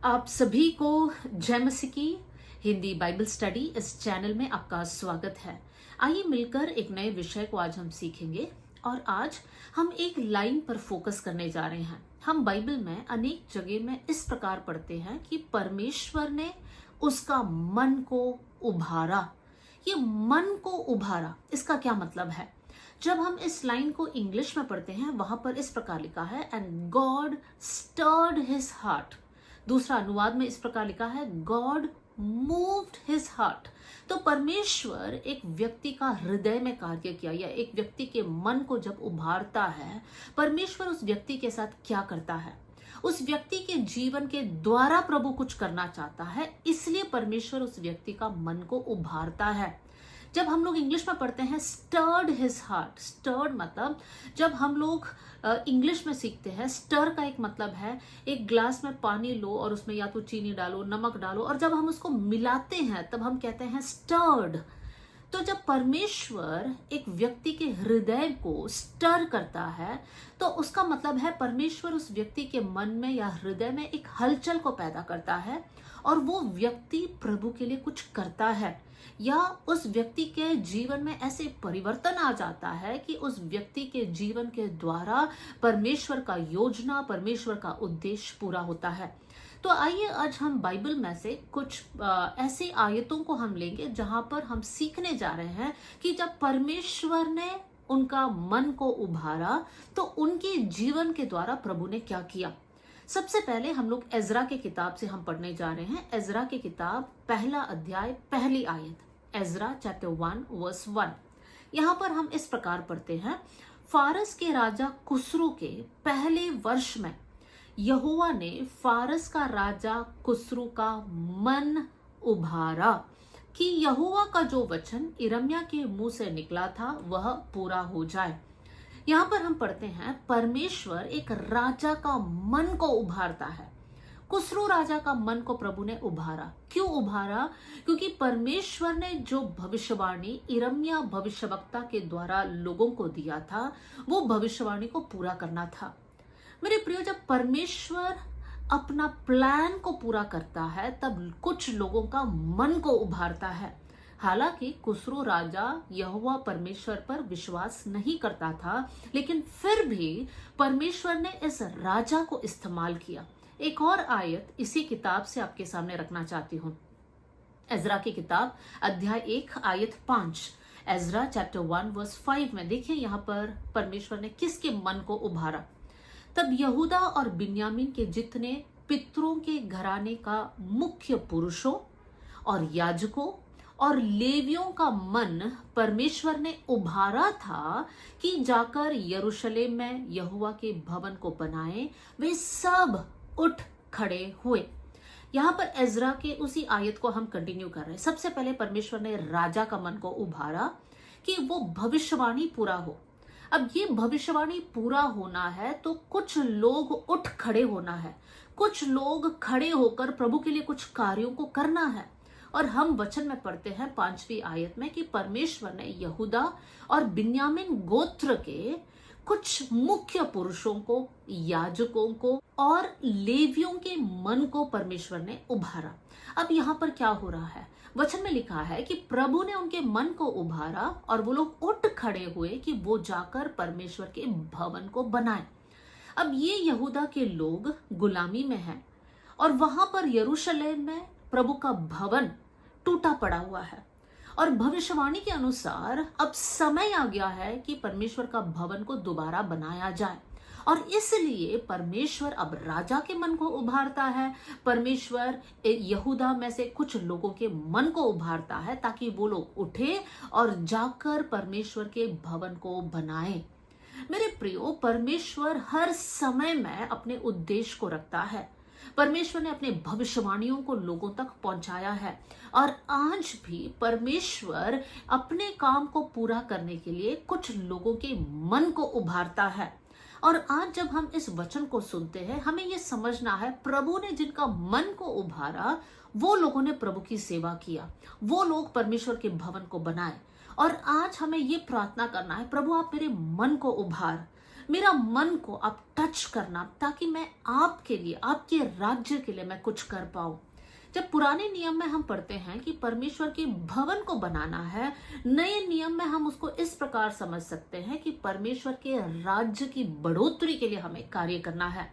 आप सभी को जय मसीह की हिंदी बाइबल स्टडी इस चैनल में आपका स्वागत है। आइए मिलकर एक नए विषय को आज हम सीखेंगे और आज हम एक लाइन पर फोकस करने जा रहे हैं। हम बाइबल में अनेक जगह में इस प्रकार पढ़ते हैं कि परमेश्वर ने उसका मन को उभारा। ये मन को उभारा, इसका क्या मतलब है? जब हम इस लाइन को इंग्लिश में पढ़ते हैं वहां पर इस प्रकार लिखा है, and God stirred his heart. दूसरा अनुवाद में इस प्रकार लिखा है, गॉड मूव्ड हिज हार्ट। तो परमेश्वर एक व्यक्ति का हृदय में कार्य किया, या एक व्यक्ति के मन को जब उभारता है, परमेश्वर उस व्यक्ति के साथ क्या करता है? उस व्यक्ति के जीवन के द्वारा प्रभु कुछ करना चाहता है, इसलिए परमेश्वर उस व्यक्ति का मन को उभारता है। जब हम लोग इंग्लिश में पढ़ते हैं स्टर्ड हिज हार्ट, स्टर्ड मतलब जब हम लोग इंग्लिश में सीखते हैं, स्टर का एक मतलब है एक ग्लास में पानी लो और उसमें या तो चीनी डालो, नमक डालो, और जब हम उसको मिलाते हैं तब हम कहते हैं स्टर्ड। तो जब परमेश्वर एक व्यक्ति के हृदय को स्टर करता है तो उसका मतलब है परमेश्वर उस व्यक्ति के मन में या हृदय में एक हलचल को पैदा करता है और वो व्यक्ति प्रभु के लिए कुछ करता है, या उस व्यक्ति के जीवन में ऐसे परिवर्तन आ जाता है कि उस व्यक्ति के जीवन के द्वारा परमेश्वर का योजना, परमेश्वर का उद्देश्य पूरा होता है। तो आइए आज हम बाइबल में से कुछ ऐसी आयतों को हम लेंगे जहां पर हम सीखने जा रहे हैं कि जब परमेश्वर ने उनका मन को उभारा तो उनके जीवन के द्वारा प्रभु ने क्या किया। सबसे पहले हम लोग एजरा के किताब से हम पढ़ने जा रहे हैं। एजरा के किताब पहला अध्याय पहली आयत, एजरा चैप्टर 1 वर्स 1। यहाँ पर हम इस प्रकार पढ़ते हैं, फारस के राजा कुसरू के पहले वर्ष में यहोवा ने फारस का राजा कुसरू का मन उभारा कि यहोवा का जो वचन यिर्मयाह के मुंह से निकला था वह पूरा हो जाए। यहाँ पर हम पढ़ते हैं परमेश्वर एक राजा का मन को उभारता है। कुसरू राजा का मन को प्रभु ने उभारा। क्यों उभारा? क्योंकि परमेश्वर ने जो भविष्यवाणी यिर्मयाह भविष्यवक्ता के द्वारा लोगों को दिया था वो भविष्यवाणी को पूरा करना था। मेरे प्रियो, जब परमेश्वर अपना प्लान को पूरा करता है तब कुछ लोगों का मन को उभारता है। हालांकि कुसरू राजा यहोवा परमेश्वर पर विश्वास नहीं करता था, लेकिन फिर भी परमेश्वर ने इस राजा को इस्तेमाल किया। एक और आयत इसी किताब से आपके सामने रखना चाहती हूँ। एजरा की किताब अध्याय 1 आयत 5, एजरा चैप्टर 1 वर्स 5 में देखिए यहाँ पर परमेश्वर ने किसके मन को उभारा। तब यहूदा और बिन्यामीन के जितने पितरों के घराने का मुख्य पुरुषों और याजकों और लेवियों का मन परमेश्वर ने उभारा था कि जाकर यरूशलेम में यहोवा के भवन को बनाए। वे सब उठ खड़े हुए। यहाँ पर एजरा के उसी आयत को हम कंटिन्यू कर रहे हैं। सबसे पहले परमेश्वर ने राजा का मन को उभारा कि वो भविष्यवाणी पूरा हो। अब ये भविष्यवाणी पूरा होना है तो कुछ लोग उठ खड़े होना है, कुछ लोग खड़े होकर प्रभु के लिए कुछ कार्यों को करना है। और हम वचन में पढ़ते हैं 5वीं आयत में कि परमेश्वर ने यहूदा और बिन्यामीन गोत्र के कुछ मुख्य पुरुषों को, याजकों को और लेवियों के मन को परमेश्वर ने उभारा। अब यहाँ पर क्या हो रहा है? वचन में लिखा है कि प्रभु ने उनके मन को उभारा और वो लोग उठ खड़े हुए कि वो जाकर परमेश्वर के भवन को बनाए। अब ये यहूदा के लोग गुलामी में हैं और वहां पर यरूशलेम में प्रभु का भवन टूटा पड़ा हुआ है और भविष्यवाणी के अनुसार अब समय आ गया है कि परमेश्वर का भवन को दोबारा बनाया जाए। और इसलिए परमेश्वर अब राजा के मन को उभारता है। परमेश्वर यहूदा में से कुछ लोगों के मन को उभारता है ताकि वो लोग उठे और जाकर परमेश्वर के भवन को बनाए। मेरे प्रियो, परमेश्वर हर समय में अपने उद्देश्य को रखता है। परमेश्वर ने अपने भविष्यवाणियों को लोगों तक पहुंचाया है और आज भी परमेश्वर अपने काम को पूरा करने के लिए कुछ लोगों के मन को उभारता है। और आज जब हम इस वचन को सुनते हैं, हमें यह समझना है प्रभु ने जिनका मन को उभारा वो लोगों ने प्रभु की सेवा किया, वो लोग परमेश्वर के भवन को बनाए। और आज हमें ये प्रार्थना करना है, प्रभु आप मेरे मन को उभार, मेरा मन को आप टच करना, ताकि मैं आपके लिए, आपके राज्य के लिए मैं कुछ कर पाऊं। जब पुराने नियम में हम पढ़ते हैं कि परमेश्वर के भवन को बनाना है, नए नियम में हम उसको इस प्रकार समझ सकते हैं कि परमेश्वर के राज्य की बढ़ोतरी के लिए हमें कार्य करना है।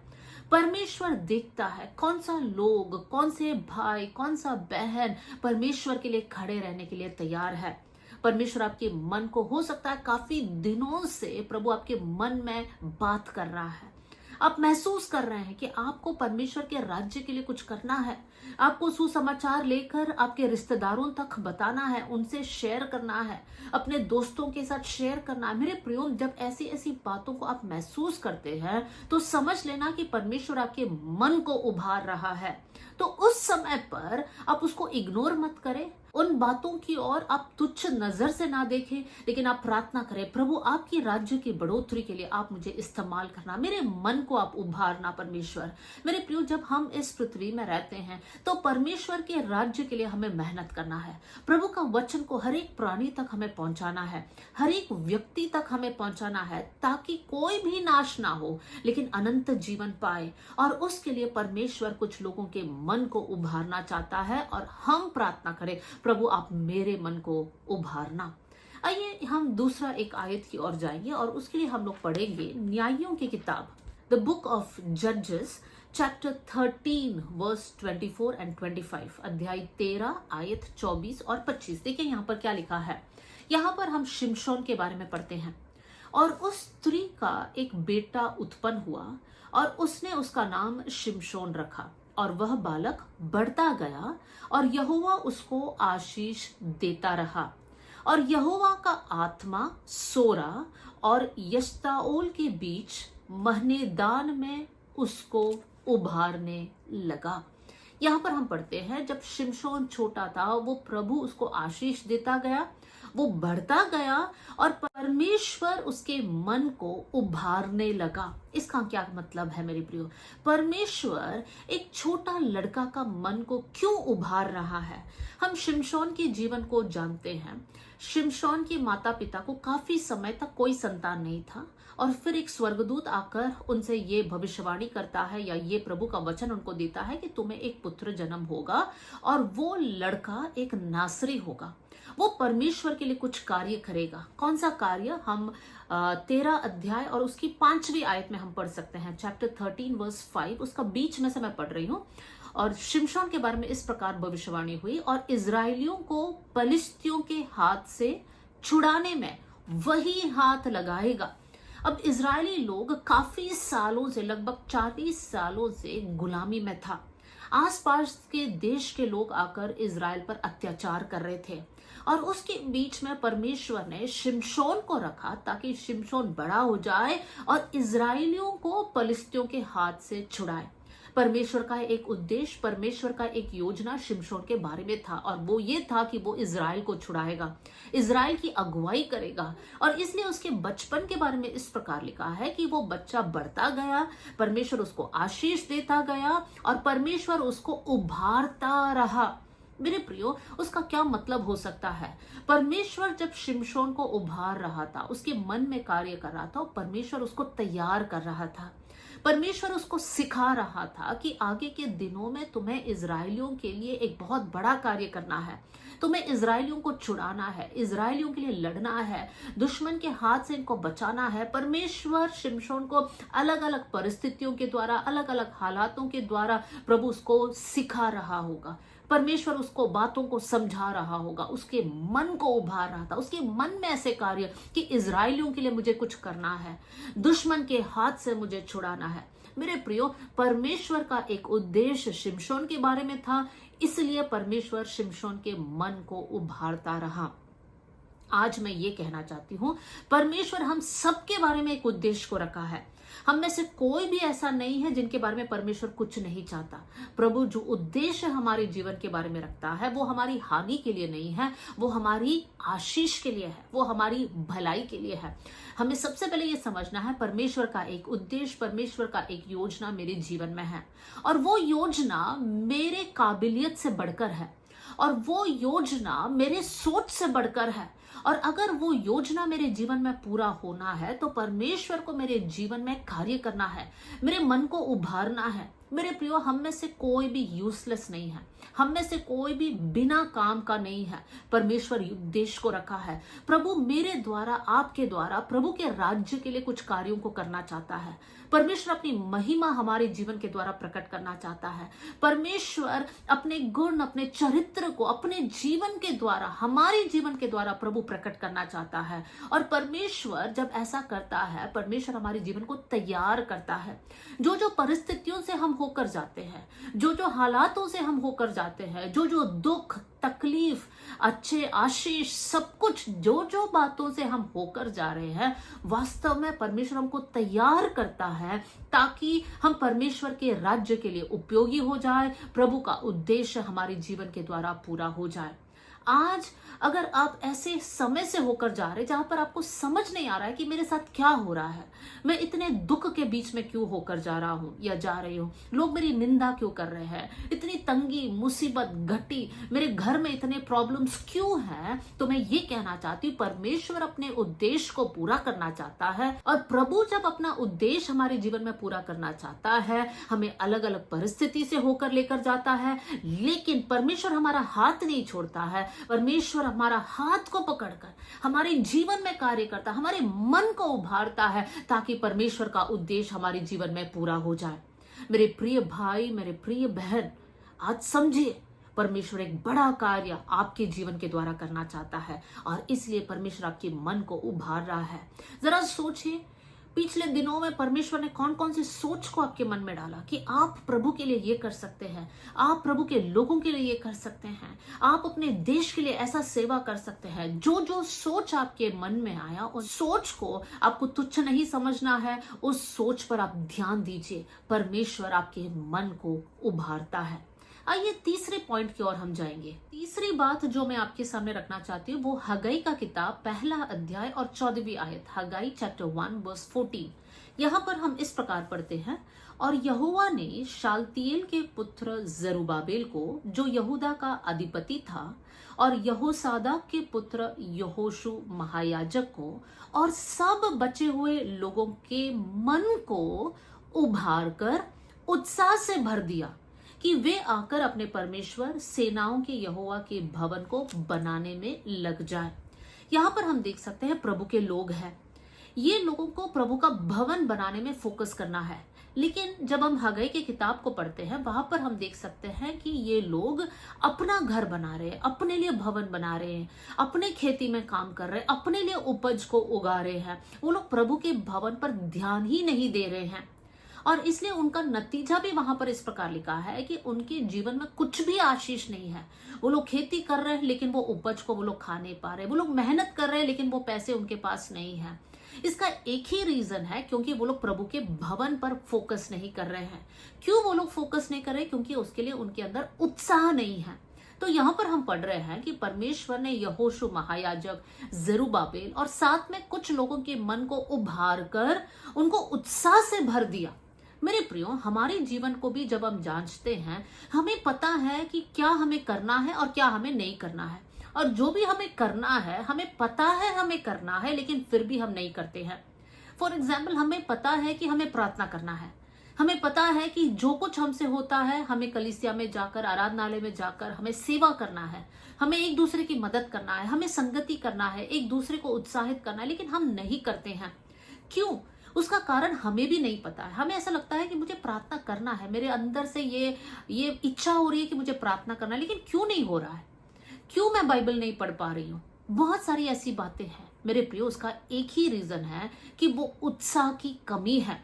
परमेश्वर देखता है कौन सा लोग, कौन से भाई, कौन सा बहन परमेश्वर के लिए खड़े रहने के लिए तैयार है। परमेश्वर आपके मन को, हो सकता है काफी दिनों से प्रभु आपके मन में बात कर रहा है, आप महसूस कर रहे हैं कि आपको परमेश्वर के राज्य के लिए कुछ करना है, आपको सुसमाचार लेकर आपके रिश्तेदारों तक बताना है, उनसे शेयर करना है, अपने दोस्तों के साथ शेयर करना है। मेरे प्रियो, जब ऐसी ऐसी बातों को आप महसूस करते हैं तो समझ लेना कि परमेश्वर आपके मन को उभार रहा है। तो उस समय पर आप उसको इग्नोर मत करें, उन बातों की ओर आप तुच्छ नजर से ना देखें, लेकिन आप प्रार्थना करें, प्रभु आपकी राज्य की बढ़ोतरी के लिए आप मुझे इस्तेमाल करना, मेरे मन को आप उभारना परमेश्वर। मेरे प्रियो, जब हम इस पृथ्वी में रहते हैं तो परमेश्वर के राज्य के लिए हमें मेहनत करना है। प्रभु का वचन को हर एक प्राणी तक हमें पहुंचाना है, हर एक व्यक्ति तक हमें पहुंचाना है, ताकि कोई भी नाश ना हो लेकिन अनंत जीवन पाए। और उसके लिए परमेश्वर कुछ लोगों के मन को उभारना चाहता है, और हम प्रार्थना करें, प्रभु आप मेरे मन को उभारना। आइए हम दूसरा एक आयत की ओर जाएंगे, और उसके लिए हम लोग पढ़ेंगे न्यायों की किताब, द बुक ऑफ जजेस, चैप्टर 13 वर्स 24 एंड 25, अध्याय 13 आयत 24 और 25। देखिए यहाँ पर क्या लिखा है। यहाँ पर हम शिमशोन के बारे में पढ़ते हैं। और उस स्त्री का एक बेटा उत्पन्न हुआ, और उसने उसका नाम शिमशोन रखा, और वह बालक बढ़ता गया, और यहोवा उसको आशीष देता रहा। और यहोवा का आत्मा सोरा और यश्ताओल के बीच महनेदान में उसको उभारने लगा। यहाँ पर हम पढ़ते हैं, जब शिमशोन छोटा था, वो प्रभु उसको आशीष देता गया, वो बढ़ता गया, और परमेश्वर उसके मन को उभारने लगा। इसका क्या मतलब है मेरे प्रियो? परमेश्वर एक छोटा लड़का का मन को क्यों उभार रहा है? हम शिमशोन के जीवन को जानते हैं। शिमशोन के माता पिता को काफी समय तक कोई संतान नहीं था, और फिर एक स्वर्गदूत आकर उनसे ये भविष्यवाणी करता है, या ये प्रभु का वचन उनको देता है कि तुम्हें एक पुत्र जन्म होगा, और वो लड़का एक नासरी होगा, वो परमेश्वर के लिए कुछ कार्य करेगा। कौन सा कार्य? हम 13 अध्याय और उसकी 5वीं आयत में हम पढ़ सकते हैं, चैप्टर 13 वर्स 5, उसका बीच में से मैं पढ़ रही हूँ। और शिमशोन के बारे में इस प्रकार भविष्यवाणी हुई, और इजराइलियों को पलिश्तियों के हाथ से छुड़ाने में वही हाथ लगाएगा। अब इजरायली लोग काफी सालों से, लगभग 40 सालों से गुलामी में था। आसपास के देश के लोग आकर इजराइल पर अत्याचार कर रहे थे, और उसके बीच में परमेश्वर ने शिमशोन को रखा, ताकि शिमशोन बड़ा हो जाए और इजराइलियों को पलिश्तियों के हाथ से छुड़ाए। परमेश्वर का एक उद्देश्य, परमेश्वर का एक योजना शिमशोन के बारे में था, और वो ये था कि वो इजराइल को छुड़ाएगा, इजराइल की अगुवाई करेगा। और इसलिए उसके बचपन के बारे में इस प्रकार लिखा है कि वो बच्चा बढ़ता गया, परमेश्वर उसको आशीष देता गया, और परमेश्वर उसको उभारता रहा। मेरे प्रियो, उसका क्या मतलब हो सकता है? परमेश्वर जब शिमशोन को उभार रहा था, उसके मन में कार्य कर रहा था, और परमेश्वर उसको तैयार कर रहा था, परमेश्वर उसको सिखा रहा था कि आगे के दिनों में तुम्हें इजराइलियों के लिए एक बहुत बड़ा कार्य करना है, तुम्हें इजराइलियों को छुड़ाना है, इजराइलियों के लिए लड़ना है, दुश्मन के हाथ से इनको बचाना है। परमेश्वर शिमशोन को अलग अलग परिस्थितियों के द्वारा, अलग अलग हालातों के द्वारा प्रभु उसको सिखा रहा होगा, परमेश्वर उसको बातों को समझा रहा होगा, उसके मन को उभार रहा था, उसके मन में ऐसे कार्य कि इजराइलियों के लिए मुझे कुछ करना है, दुश्मन के हाथ से मुझे छुड़ाना है। मेरे प्रियो, परमेश्वर का एक उद्देश्य शिमशोन के बारे में था, इसलिए परमेश्वर शिमशोन के मन को उभारता रहा। आज मैं ये कहना चाहती हूं, परमेश्वर हम सबके बारे में एक उद्देश्य को रखा है। हम में से कोई भी ऐसा नहीं है जिनके बारे में परमेश्वर कुछ नहीं चाहता। प्रभु जो उद्देश्य हमारे जीवन के बारे में रखता है, वो हमारी हानि के लिए नहीं है, वो हमारी आशीष के लिए है, वो हमारी भलाई के लिए है। हमें सबसे पहले ये समझना है, परमेश्वर का एक उद्देश्य, परमेश्वर का एक योजना मेरे जीवन में है, और वो योजना मेरे काबिलियत से बढ़कर है, और वो योजना मेरे सोच से बढ़कर है। और अगर वो योजना मेरे जीवन में पूरा होना है तो परमेश्वर को मेरे जीवन में कार्य करना है, मेरे मन को उभारना है। मेरे प्रियो, हम में से कोई भी यूजलेस नहीं है, हम में से कोई भी बिना काम का नहीं है। परमेश्वर उद्देश्य को रखा है। प्रभु मेरे द्वारा, आपके द्वारा प्रभु के राज्य के लिए कुछ कार्यों को करना चाहता है। परमेश्वर अपनी महिमा हमारे जीवन के द्वारा प्रकट करना चाहता है। परमेश्वर अपने गुण, अपने चरित्र को अपने जीवन के द्वारा, हमारे जीवन के द्वारा प्रभु प्रकट करना चाहता है। और परमेश्वर जब ऐसा करता है, परमेश्वर हमारे जीवन को तैयार करता है। जो जो परिस्थितियों से हम होकर जाते हैं, जो जो हालातों से हम होकर जाते हैं, जो जो दुख, तकलीफ, अच्छे आशीष, सब कुछ, जो जो बातों से हम होकर जा रहे हैं, वास्तव में परमेश्वर हमको तैयार करता है ताकि हम परमेश्वर के राज्य के लिए उपयोगी हो जाए, प्रभु का उद्देश्य हमारे जीवन के द्वारा पूरा हो जाए। आज अगर आप ऐसे समय से होकर जा रहे जहां पर आपको समझ नहीं आ रहा है कि मेरे साथ क्या हो रहा है, मैं इतने दुख के बीच में क्यों होकर जा रहा हूं या जा रही हूं, लोग मेरी निंदा क्यों कर रहे हैं, इतनी तंगी, मुसीबत, घटी, मेरे घर में इतने प्रॉब्लम्स क्यों हैं, तो मैं ये कहना चाहती हूँ, परमेश्वर अपने उद्देश्य को पूरा करना चाहता है। और प्रभु जब अपना उद्देश्य हमारे जीवन में पूरा करना चाहता है, हमें अलग अलग परिस्थिति से होकर लेकर जाता है, लेकिन परमेश्वर हमारा हाथ नहीं छोड़ता है। परमेश्वर हमारा हाथ को पकड़कर हमारे जीवन में कार्य करता, हमारे मन को उभारता है ताकि परमेश्वर का उद्देश्य हमारे जीवन में पूरा हो जाए। मेरे प्रिय भाई, मेरे प्रिय बहन, आज समझिए, परमेश्वर एक बड़ा कार्य आपके जीवन के द्वारा करना चाहता है और इसलिए परमेश्वर आपके मन को उभार रहा है। जरा सोचिए, पिछले दिनों में परमेश्वर ने कौन कौन सी सोच को आपके मन में डाला कि आप प्रभु के लिए ये कर सकते हैं, आप प्रभु के लोगों के लिए ये कर सकते हैं, आप अपने देश के लिए ऐसा सेवा कर सकते हैं। जो जो सोच आपके मन में आया, उस सोच को आपको तुच्छ नहीं समझना है, उस सोच पर आप ध्यान दीजिए। परमेश्वर आपके मन को उभारता है। आइए तीसरे पॉइंट की ओर हम जाएंगे। तीसरी बात जो मैं आपके सामने रखना चाहती हूँ वो हगाई का किताब 1 अध्याय और 14वीं आयत, हगाई चैप्टर 1 वर्स 14। यहाँ पर हम इस प्रकार पढ़ते हैं, और यहोवा ने शालतिएल के पुत्र जरुब्बाबेल को, जो यहूदा का अधिपति था, और यहोसादाक के पुत्र यहोशू महायाजक को और सब बचे हुए लोगों के मन को उभार कर उत्साह से भर दिया कि वे आकर अपने परमेश्वर सेनाओं के यहोवा के भवन को बनाने में लग जाए। यहाँ पर हम देख सकते हैं प्रभु के लोग हैं, ये लोगों को प्रभु का भवन बनाने में फोकस करना है। लेकिन जब हम हगाई की किताब को पढ़ते हैं, वहां पर हम देख सकते हैं कि ये लोग अपना घर बना रहे हैं, अपने लिए भवन बना रहे हैं, अपने खेती में काम कर रहे हैं, अपने लिए उपज को उगा रहे हैं। वो लोग प्रभु के भवन पर ध्यान ही नहीं दे रहे हैं और इसलिए उनका नतीजा भी वहां पर इस प्रकार लिखा है कि उनके जीवन में कुछ भी आशीष नहीं है। वो लोग खेती कर रहे हैं लेकिन वो उपज को वो लोग खा नहीं पा रहे, वो लोग मेहनत कर रहे हैं लेकिन वो पैसे उनके पास नहीं है। इसका एक ही रीजन है, क्योंकि वो लोग प्रभु के भवन पर फोकस नहीं कर रहे हैं। क्यों वो लोग फोकस नहीं कर रहे? क्योंकि उसके लिए उनके अंदर उत्साह नहीं है। तो यहाँ पर हम पढ़ रहे हैं कि परमेश्वर ने यहोशू महायाजक, जरुब्बाबेल और साथ में कुछ लोगों के मन को उभार कर उनको उत्साह से भर दिया। मेरे प्रियो, हमारे जीवन को भी जब हम जांचते हैं, हमें पता है कि क्या हमें करना है और क्या हमें नहीं करना है। और जो भी हमें करना है, हमें पता है हमें करना है, लेकिन फिर भी हम नहीं करते हैं। फॉर एग्जाम्पल, हमें पता है कि हमें प्रार्थना करना है, हमें पता है कि जो कुछ हमसे होता है, हमें कलीसिया में जाकर, आराधनालय में जाकर हमें सेवा करना है, हमें एक दूसरे की मदद करना है, हमें संगति करना है, एक दूसरे को उत्साहित करना है, लेकिन हम नहीं करते हैं। क्यों? उसका कारण हमें भी नहीं पता है। हमें ऐसा लगता है कि मुझे प्रार्थना करना है, मेरे अंदर से ये इच्छा हो रही है कि मुझे प्रार्थना करना है, लेकिन क्यों नहीं हो रहा है? क्यों मैं बाइबल नहीं पढ़ पा रही हूँ? बहुत सारी ऐसी बातें हैं मेरे प्रियो। उसका एक ही रीजन है कि वो उत्साह की कमी है।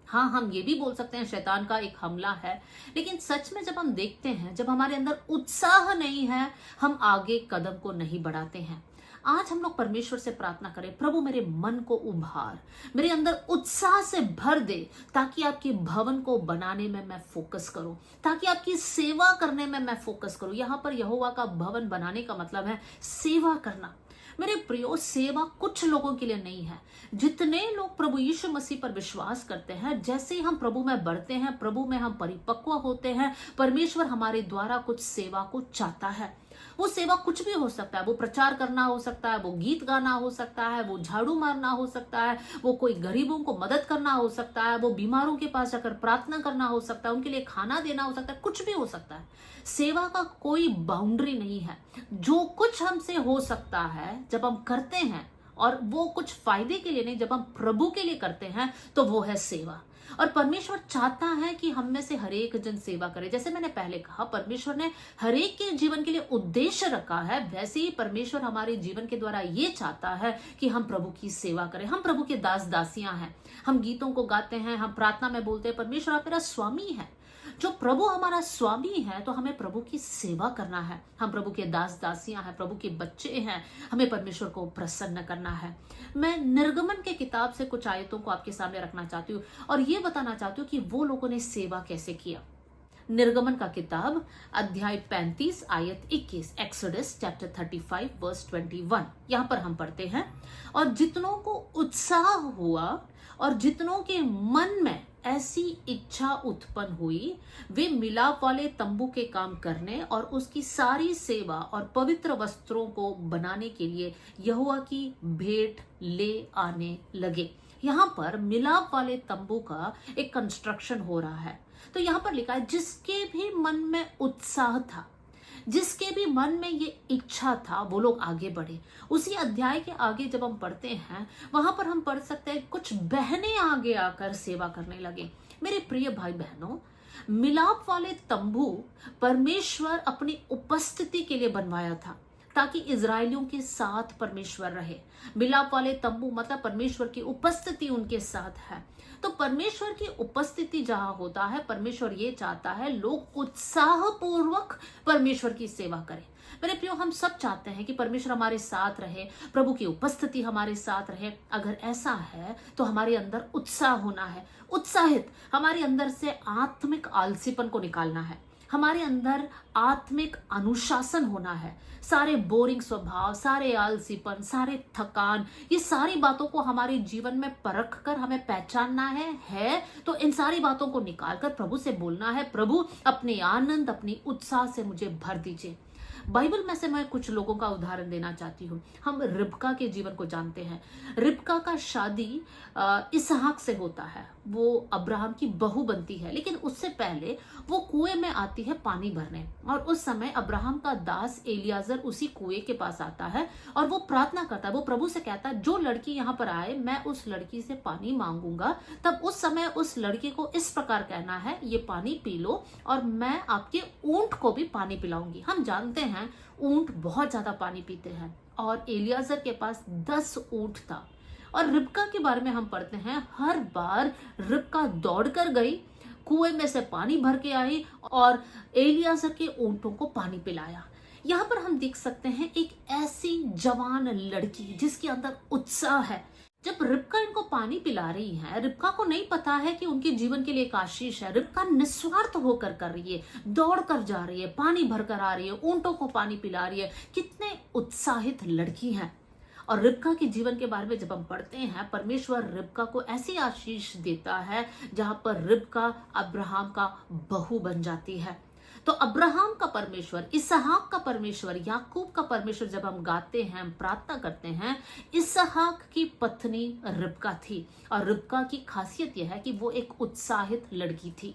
हाँ, हम ये भी बोल सकते हैं शैतान का एक हमला है, लेकिन सच में जब हम देखते हैं, जब हमारे अंदर उत्साह नहीं है, हम आगे कदम को नहीं बढ़ाते हैं। आज हम लोग परमेश्वर से प्रार्थना करें, प्रभु मेरे मन को उभार, मेरे अंदर उत्साह से भर दे, ताकि आपके भवन को बनाने में मैं फोकस करूं, ताकि आपकी सेवा करने में मैं फोकस करूं। यहाँ पर यहोवा का भवन बनाने का मतलब है सेवा करना। मेरे प्रियो, सेवा कुछ लोगों के लिए नहीं है। जितने लोग प्रभु यीशु मसीह पर विश्वास करते हैं, जैसे ही हम प्रभु में बढ़ते हैं, प्रभु में हम परिपक्व होते हैं, परमेश्वर हमारे द्वारा कुछ सेवा को चाहता है। वो सेवा कुछ भी हो सकता है, वो प्रचार करना हो सकता है, वो गीत गाना हो सकता है, वो झाड़ू मारना हो सकता है, वो कोई गरीबों को मदद करना हो सकता है, वो बीमारों के पास जाकर प्रार्थना करना हो सकता है, उनके लिए खाना देना हो सकता है, कुछ भी हो सकता है। सेवा का कोई बाउंड्री नहीं है। जो कुछ हमसे हो सकता है जब हम करते हैं, और वो कुछ फायदे के लिए नहीं, जब हम प्रभु के लिए करते हैं, तो वो है सेवा। और परमेश्वर चाहता है कि हम में से हर एक जन सेवा करे। जैसे मैंने पहले कहा, परमेश्वर ने हर एक के जीवन के लिए उद्देश्य रखा है, वैसे ही परमेश्वर हमारे जीवन के द्वारा ये चाहता है कि हम प्रभु की सेवा करें। हम प्रभु के दास दासियां हैं। हम गीतों को गाते हैं, हम प्रार्थना में बोलते हैं, परमेश्वर आप मेरा स्वामी है। जो प्रभु हमारा स्वामी है, तो हमें प्रभु की सेवा करना है। हम प्रभु के दास दासियां हैं, प्रभु के बच्चे हैं, हमें परमेश्वर को प्रसन्न करना है। मैं निर्गमन के किताब से कुछ आयतों को आपके सामने रखना चाहती हूँ और ये बताना चाहती हूँ कि वो लोगों ने सेवा कैसे किया। निर्गमन का किताब अध्याय 35 आयत 21, एक्सोडस चैप्टर 35 वर्स 21। यहाँ पर हम पढ़ते हैं, और जितनों को उत्साह हुआ और जितनों के मन में ऐसी इच्छा उत्पन्न हुई, वे मिलाप वाले तंबू के काम करने और उसकी सारी सेवा और पवित्र वस्त्रों को बनाने के लिए यहोवा की भेंट ले आने लगे। यहाँ पर मिलाप वाले तंबू का एक कंस्ट्रक्शन हो रहा है। तो यहाँ पर लिखा है, जिसके भी मन में उत्साह था, जिसके भी मन में ये इच्छा था, वो लोग आगे बढ़े। उसी अध्याय के आगे जब हम पढ़ते हैं, वहां पर हम पढ़ सकते हैं, कुछ बहनें आगे आकर सेवा करने लगे। मेरे प्रिय भाई बहनों, मिलाप वाले तंबू परमेश्वर अपनी उपस्थिति के लिए बनवाया था, ताकि इजरायलियों के साथ परमेश्वर रहे। मिलाप वाले तंबू मतलब परमेश्वर की उपस्थिति उनके साथ है। तो परमेश्वर की उपस्थिति जहां होता है, परमेश्वर ये चाहता है लोग उत्साह पूर्वक परमेश्वर की सेवा करें। मेरे प्रियो, हम सब चाहते हैं कि परमेश्वर हमारे साथ रहे, प्रभु की उपस्थिति हमारे साथ रहे। अगर ऐसा है तो हमारे अंदर उत्साह होना है, उत्साहित। हमारे अंदर से आत्मिक आलसीपन को निकालना है, हमारे अंदर आत्मिक अनुशासन होना है। सारे बोरिंग स्वभाव, सारे आलसीपन, सारे थकान, ये सारी बातों को हमारे जीवन में परख कर हमें पहचानना है तो इन सारी बातों को निकालकर प्रभु से बोलना है, प्रभु अपने आनंद, अपनी उत्साह से मुझे भर दीजिए। बाइबल में से मैं कुछ लोगों का उदाहरण देना चाहती हूँ। हम रिबका के जीवन को जानते हैं। रिबका का शादी इसहाक से होता है, वो अब्राहम की बहू बनती है। लेकिन उससे पहले वो कुएं में आती है पानी भरने, और उस समय अब्राहम का दास एलियाजर उसी कुएं के पास आता है और वो प्रार्थना करता है। वो प्रभु से कहता है, जो लड़की यहाँ पर आए, मैं उस लड़की से पानी मांगूंगा। तब उस समय उस लड़की को इस प्रकार कहना है, ये पानी पी लो और मैं आपके ऊंट को भी पानी पिलाऊंगी। हम जानते हैं ऊंट बहुत ज्यादा पानी पीते हैं, और एलियाजर के पास 10 ऊंट था। और रिबका के बारे में हम पढ़ते हैं, हर बार रिबका दौड़कर गई, कुएं में से पानी भर के आई और एलियाजर के ऊंटों को पानी पिलाया। यहाँ पर हम देख सकते हैं एक ऐसी जवान लड़की जिसके अंदर उत्साह है। जब रिबका इनको पानी पिला रही है, रिबका को नहीं पता है कि उनके जीवन के लिए एक आशीष है। रिबका निस्वार्थ होकर कर रही है, दौड़ कर जा रही है, पानी भर कर आ रही है, ऊंटों को पानी पिला रही है। कितने उत्साहित लड़की है। और रिबका के जीवन के बारे में जब हम पढ़ते हैं, परमेश्वर रिबका को ऐसी आशीष देता है जहां पर रिबका अब्राहम का बहू बन जाती है। तो अब्राहम का परमेश्वर, इसहाक का परमेश्वर, याकूब का परमेश्वर जब हम गाते हैं, हम प्रार्थना करते हैं, इसहाक की पत्नी रिबका थी। और रिबका की खासियत यह है कि वो एक उत्साहित लड़की थी।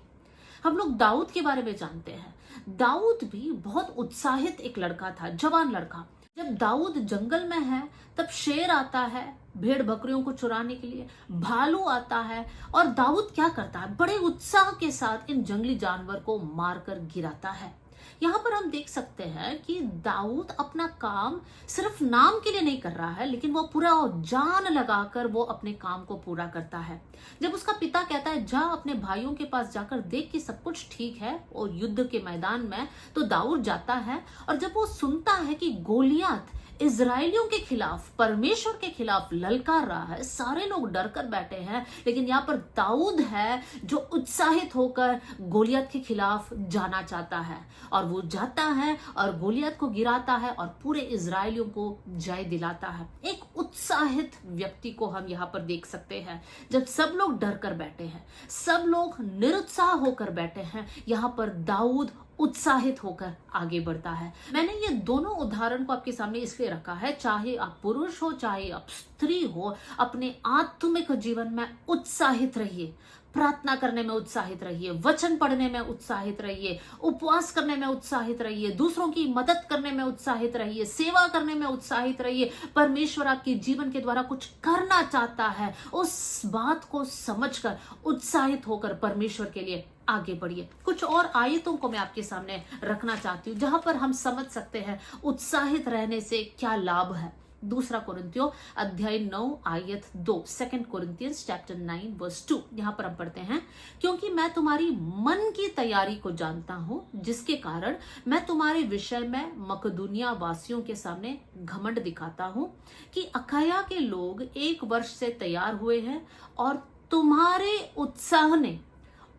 हम लोग दाऊद के बारे में जानते हैं। दाऊद भी बहुत उत्साहित एक लड़का था, जवान लड़का। जब दाऊद जंगल में है, तब शेर आता है भेड़ बकरियों को चुराने के लिए, भालू आता है, और दाऊद क्या करता है, बड़े उत्साह के साथ इन जंगली जानवर को मारकर गिराता है। यहाँ पर हम देख सकते हैं कि दाऊद अपना काम सिर्फ नाम के लिए नहीं कर रहा है, लेकिन वो पूरा जान लगाकर वो अपने काम को पूरा करता है। जब उसका पिता कहता है, जा अपने भाइयों के पास जाकर देख कि सब कुछ ठीक है और युद्ध के मैदान में, तो दाऊद जाता है। और जब वो सुनता है कि गोलियत इजरायलियों के खिलाफ, परमेश्वर के खिलाफ ललकार रहा है। सारे लोग डर कर बैठे हैं, लेकिन यहाँ पर दाऊद है जो उत्साहित होकर गोलियत के खिलाफ जाना चाहता है, और वो जाता है और गोलियत को गिराता है और पूरे इजरायलियों को जय दिलाता है। एक उत्साहित व्यक्ति को हम यहाँ पर देख सकते हैं। जब सब लोग डर कर बैठे हैं, सब लोग निरुत्साह होकर बैठे हैं, यहाँ पर दाऊद उत्साहित होकर आगे बढ़ता है। मैंने ये दोनों उदाहरण को आपके सामने इसलिए रखा है, चाहे आप पुरुष हो चाहे आप स्त्री हो, अपने आत्मिक जीवन में उत्साहित रहिए। प्रार्थना करने में उत्साहित रहिए, वचन पढ़ने में उत्साहित रहिए, उपवास करने में उत्साहित रहिए, दूसरों की मदद करने में उत्साहित रहिए, सेवा करने में उत्साहित रहिए। परमेश्वर आपके जीवन के द्वारा कुछ करना चाहता है, उस बात को समझकर उत्साहित होकर परमेश्वर के लिए आगे बढ़िए। कुछ और आयतों को मैं आपके सामने रखना चाहती हूँ जहां पर हम समझ सकते हैं उत्साहित रहने से क्या लाभ है। दूसरा कुरिन्थियों अध्याय 9 आयत 2, 2 Corinthians chapter 9 verse 2, यहाँ पर हम पढ़ते हैं, क्योंकि मैं तुम्हारी मन की तैयारी को जानता हूँ, जिसके कारण मैं तुम्हारे विषय में मकदूनिया वासियों के सामने घमंड दिखाता हूँ कि अखाया के लोग 1 वर्ष से तैयार हुए हैं और तुम्हारे उत्साह ने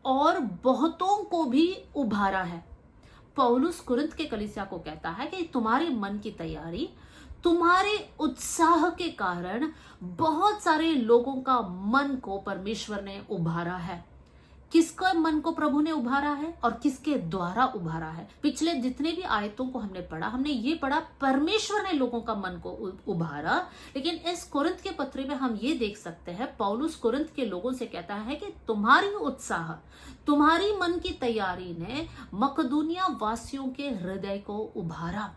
और बहुतों को भी उभारा है। पौलुस कुरिन्थ के कलीसिया को कहता है कि तुम्हारे मन की तैयारी, तुम्हारे उत्साह के कारण बहुत सारे लोगों का मन को परमेश्वर ने उभारा है। किसका मन को प्रभु ने उभारा है और किसके द्वारा उभारा है? पिछले जितने भी आयतों को हमने पढ़ा, हमने ये पढ़ा परमेश्वर ने लोगों का मन को उभारा। लेकिन इस कुरिन्थ के पत्री में हम ये देख सकते हैं, पौलुस कुरिन्थ के लोगों से कहता है कि तुम्हारी उत्साह, तुम्हारी मन की तैयारी ने मकदूनिया वासियों के हृदय को उभारा,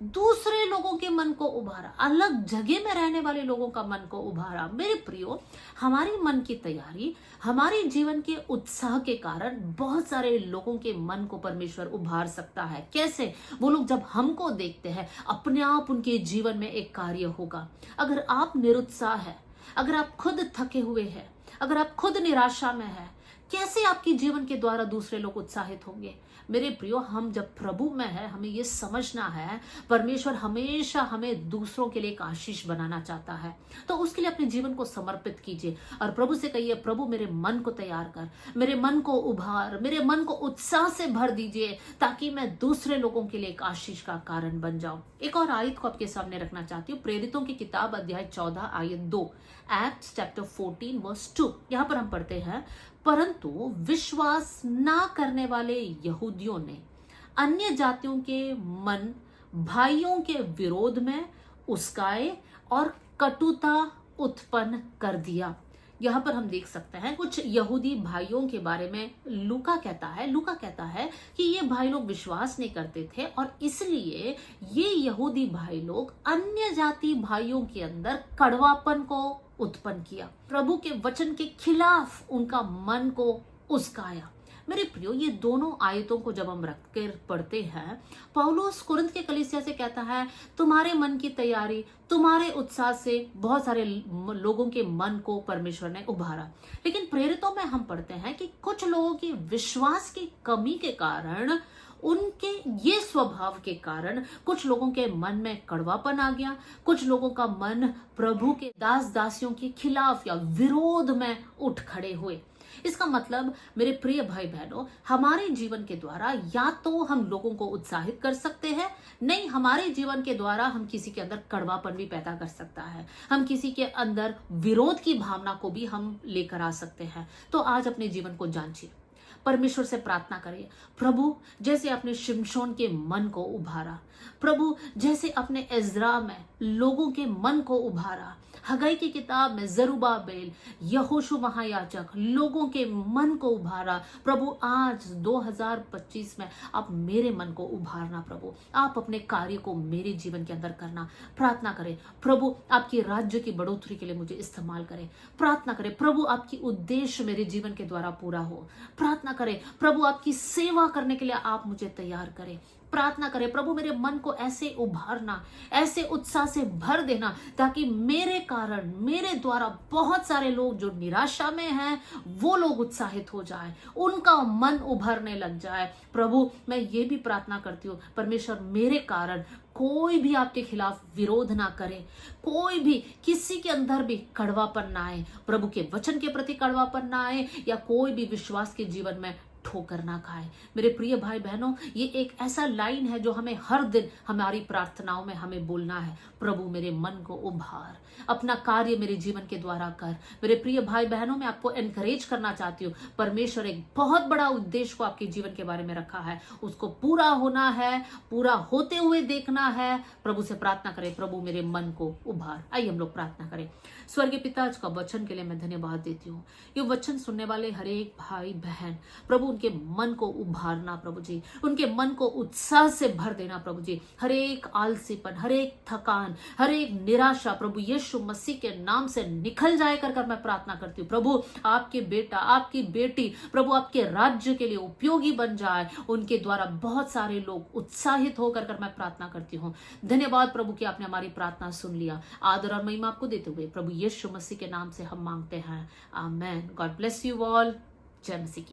दूसरे लोगों के मन को उभारा, अलग जगह में रहने वाले लोगों का मन को उभारा। मेरे प्रियो, हमारी मन की तैयारी, हमारे जीवन के उत्साह के कारण बहुत सारे लोगों के मन को परमेश्वर उभार सकता है। कैसे? वो लोग जब हमको देखते हैं, अपने आप उनके जीवन में एक कार्य होगा। अगर आप निरुत्साह है, अगर आप खुद थके हुए हैं, अगर आप खुद निराशा में है, कैसे आपके जीवन के द्वारा दूसरे लोग उत्साहित होंगे? मेरे प्रियो, हम जब प्रभु में है, हमें ये समझना है, परमेश्वर हमेशा हमें दूसरों के लिए एक आशीष बनाना चाहता है। तो उसके लिए अपने जीवन को समर्पित कीजिए और प्रभु से कहिए, प्रभु मेरे मन को तैयार कर, मेरे मन को उभार, मेरे मन को उत्साह से भर दीजिए, ताकि मैं दूसरे लोगों के लिए एक आशीष का कारण बन जाऊं। एक और आयत को आपके सामने रखना चाहती हूँ, प्रेरितों की किताब अध्याय 14 आयत 2, Acts chapter 14 verse 2। यहाँ पर हम पढ़ते हैं, परंतु विश्वास ना करने वाले यहूदियों ने अन्य जातियों के मन भाइयों के विरोध में उस्काए और कटुता उत्पन्न कर दिया। यहाँ पर हम देख सकते हैं कुछ यहूदी भाइयों के बारे में लूका कहता है कि ये भाई लोग विश्वास नहीं करते थे और इसलिए ये यहूदी भाई लोग अन्य जाति भाइयों के अंदर कड़वापन को उत्पन्न किया, प्रभु के वचन के खिलाफ उनका मन को उस्काया। मेरे प्रियो, ये दोनों आयतों को जब हम रखकर पढ़ते हैं, पौलुस कुरिन्थ के कलीसिया से कहता है, तुम्हारे मन की तैयारी, तुम्हारे उत्साह से बहुत सारे लोगों के मन को परमेश्वर ने उभारा। लेकिन प्रेरितों में हम पढ़ते हैं कि कुछ लोगों की विश्वास की कमी के कारण, उनके ये स्वभाव के कारण कुछ लोगों के मन में कड़वापन आ गया, कुछ लोगों का मन प्रभु के दास दासियों के खिलाफ या विरोध में उठ खड़े हुए। इसका मतलब मेरे प्रिय भाई बहनों, हमारे जीवन के द्वारा या तो हम लोगों को उत्साहित कर सकते हैं, नहीं हमारे जीवन के द्वारा हम किसी के अंदर कड़वापन भी पैदा कर सकता है, हम किसी के अंदर विरोध की भावना को भी हम लेकर आ सकते हैं। तो आज अपने जीवन को जांचिए, परमेश्वर से प्रार्थना करिए, प्रभु जैसे अपने शिमशोन के मन को उभारा, प्रभु जैसे अपने इज़रा में लोगों के मन को उभारा, हगाई की किताब में जरुब्बाबेल, यहोशू महायाजक लोगों के मन को उभारा, प्रभु आज 2025 में आप मेरे मन को उभारना, प्रभु आप अपने कार्य को मेरे जीवन के अंदर करना। प्रार्थना करें, प्रभु आपकी राज्य की बढ़ोतरी के लिए मुझे इस्तेमाल करें। प्रार्थना करें, प्रभु आपकी उद्देश्य मेरे जीवन के द्वारा पूरा हो। प्रार्थना करें, प्रभु आपकी सेवा करने के लिए आप मुझे तैयार करें। प्रार्थना करें, प्रभु मेरे मन को ऐसे उभारना, ऐसे उत्साह से भर देना, ताकि मेरे कारण, मेरे द्वारा बहुत सारे लोग जो निराशा में हैं वो लोग उत्साहित हो जाए, उनका मन उभरने लग जाए। प्रभु मैं ये भी प्रार्थना करती हूँ परमेश्वर, मेरे कारण कोई भी आपके खिलाफ विरोध ना करे, कोई भी किसी के अंदर भी कड़वापन ना आए, प्रभु के वचन के प्रति कड़वापन ना आए, या कोई भी विश्वास के जीवन में ठोकर ना खाए। मेरे प्रिय भाई बहनों, ये एक ऐसा लाइन है जो हमें हर दिन हमारी प्रार्थनाओं में हमें बोलना है, प्रभु मेरे मन को उभार, अपना कार्य मेरे जीवन के द्वारा कर। मेरे प्रिय भाई बहनों, मैं आपको एनकरेज करना चाहती हूँ, परमेश्वर एक बहुत बड़ा उद्देश्य को आपके जीवन के बारे में रखा है, उसको पूरा होना है, पूरा होते हुए देखना है। प्रभु से प्रार्थना करें, प्रभु मेरे मन को उभार। आइए हम लोग प्रार्थना करें। स्वर्गीय पिता, आज का वचन के लिए मैं धन्यवाद देती हूँ। ये वचन सुनने वाले हर एक भाई बहन, प्रभु उनके मन को उभारना, प्रभु जी उनके मन को उत्साह से भर देना, प्रभु जी हर एक आलसीपन, हर एक थकान, हर एक निराशा प्रभु यीशु मसीह के नाम से निकल जाए कर मैं प्रार्थना करती हूँ। प्रभु आपके बेटा, आपकी बेटी प्रभु आपके राज्य के लिए उपयोगी बन जाए, उनके द्वारा बहुत सारे लोग उत्साहित होकर मैं प्रार्थना करती हूँ। धन्यवाद प्रभु कि आपने हमारी प्रार्थना सुन लिया। आदर और महिमा आपको देते हुए प्रभु यीशु मसीह के नाम से हम मांगते हैं, amen. God bless you all. जय मसीह की।